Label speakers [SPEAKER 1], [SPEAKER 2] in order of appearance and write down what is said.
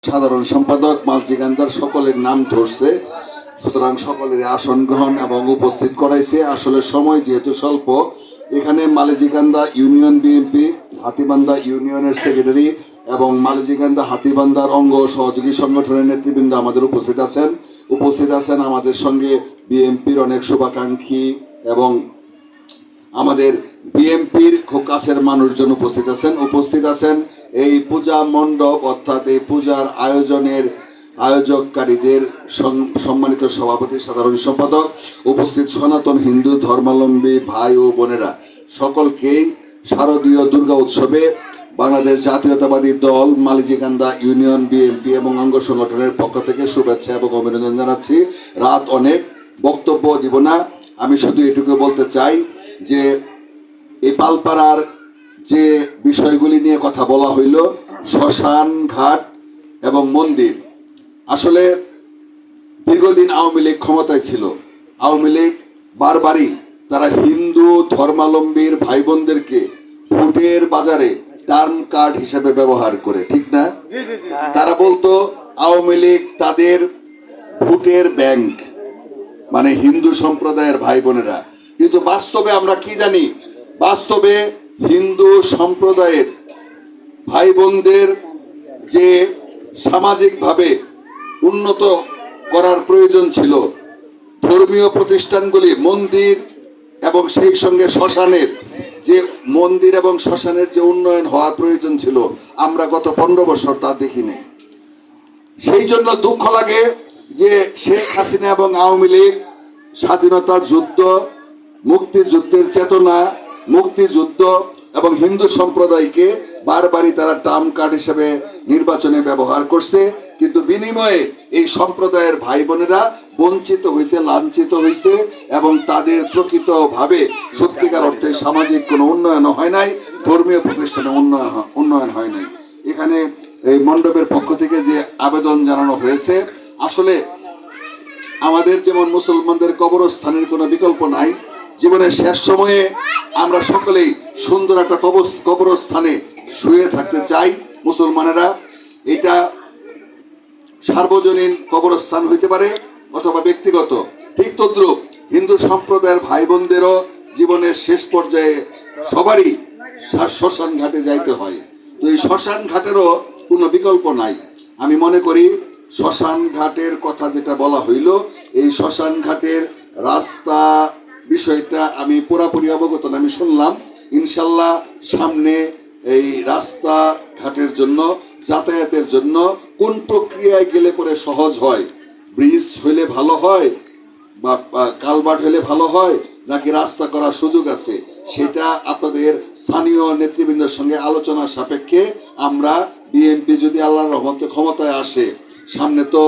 [SPEAKER 1] সাধারণ সম্পাদক মালচিকান্দার সকলের নাম ধরছে, সুতরাং সকলের আসন গ্রহণ এবং উপস্থিত করাইছে। আসলে সময় যেহেতু স্বল্প, এখানে মালচিকান্দা ইউনিয়ন বিএনপি, হাতীবান্ধা ইউনিয়নের সেক্রেটারি এবং মালচিকান্দা হাতীবান্ধার অঙ্গ সহযোগী সংগঠনের নেতৃবৃন্দ আমাদের উপস্থিত আছেন আমাদের সঙ্গে বিএনপির অনেক শুভাকাঙ্ক্ষী এবং আমাদের বিএনপির খুব কাছের মানুষজন উপস্থিত আছেন এই পূজা মণ্ডপ অর্থাৎ এই পূজার আয়োজককারীদের সম্মানিত সভাপতি, সাধারণ সম্পাদক, উপস্থিত সনাতন হিন্দু ধর্মাবলম্বী ভাই ও বোনেরা, সকলকেই শারদীয় দুর্গা উৎসবে বাংলাদেশ জাতীয়তাবাদী দল মালচিকান্দা ইউনিয়ন বিএনপি এবং অঙ্গ সংগঠনের পক্ষ থেকে শুভেচ্ছা এবং অভিনন্দন জানাচ্ছি। রাত অনেক, বক্তব্য দিব না, আমি শুধু এটুকু বলতে চাই যে এই পালপাড়ার যে বিষয়গুলি নিয়ে কথা বলা হইল, শ্মশান ঘাট এবং মন্দির, আসলে দীর্ঘদিন আওয়ামী লীগ ক্ষমতায় ছিল। আওয়ামী লীগ বারবারই তারা হিন্দু ধর্মাবলম্বীর ভাই বোনদেরকে ভোটের বাজারে টার্ম কার্ড হিসেবে ব্যবহার করে, ঠিক না? তারা বলতো আওয়ামী লীগ তাদের ভোটের ব্যাংক, মানে হিন্দু সম্প্রদায়ের ভাই বোনেরা। কিন্তু বাস্তবে আমরা কি জানি? বাস্তবে হিন্দু সম্প্রদায়ের ভাই বোনদের যে সামাজিকভাবে উন্নত করার প্রয়োজন ছিল, ধর্মীয় প্রতিষ্ঠানগুলি, মন্দির এবং সেই সঙ্গে শ্মশানের যে উন্নয়ন হওয়ার প্রয়োজন ছিল, আমরা গত 15 বছর তা দেখিনি। সেই জন্য দুঃখ লাগে যে শেখ হাসিনা এবং আওয়ামী লীগ স্বাধীনতা যুদ্ধ, মুক্তিযুদ্ধের চেতনা, মুক্তিযুদ্ধ এবং হিন্দু সম্প্রদায়কে বারবারই তারা টার্ম কার্ড হিসেবে নির্বাচনে ব্যবহার করছে। কিন্তু বিনিময়ে এই সম্প্রদায়ের ভাই বোনেরা বঞ্চিত হয়েছে, লাঞ্ছিত হয়েছে এবং তাদের প্রকৃতভাবে সত্যিকার অর্থে সামাজিক কোনো উন্নয়ন হয় নাই, ধর্মীয় প্রতিষ্ঠানে উন্নয়ন হয় নাই। এখানে এই মণ্ডপের পক্ষ থেকে যে আবেদন জানানো হয়েছে, আসলে আমাদের যেমন মুসলমানদের কবরস্থানের কোনো বিকল্প নাই, জীবনের শেষ সময়ে আমরা সকলেই সুন্দর একটা কবরস্থানে শুয়ে থাকতে চাই মুসলমানেরা। এটা সার্বজনীন কবরস্থান হইতে পারে অথবা ব্যক্তিগত। ঠিক তদ্রুপ হিন্দু সম্প্রদায়ের ভাই বোনদেরও জীবনের শেষ পর্যায়ে সবারই শ্মশান ঘাটে যাইতে হয়। তো এই শ্মশান ঘাটেরও কোনো বিকল্প নাই। আমি মনে করি শ্মশান ঘাটের কথা যেটা বলা হইল, এই শ্মশান ঘাটের রাস্তা বিষয়টা আমি পুরাপুরি অবগত না, আমি শুনলাম। ইনশাল্লাহ সামনে এই রাস্তা ঘাটের জন্য, যাতায়াতের জন্য কোন প্রক্রিয়ায় গেলে পরে সহজ হয়, ব্রিজ হইলে ভালো হয় বা কালভার্ট হইলে ভালো হয় নাকি রাস্তা করার সুযোগ আছে, সেটা আপনাদের স্থানীয় নেতৃবৃন্দের সঙ্গে আলোচনা সাপেক্ষে আমরা বিএনপি যদি আল্লাহর রহমতে ক্ষমতায় আসে, সামনে তো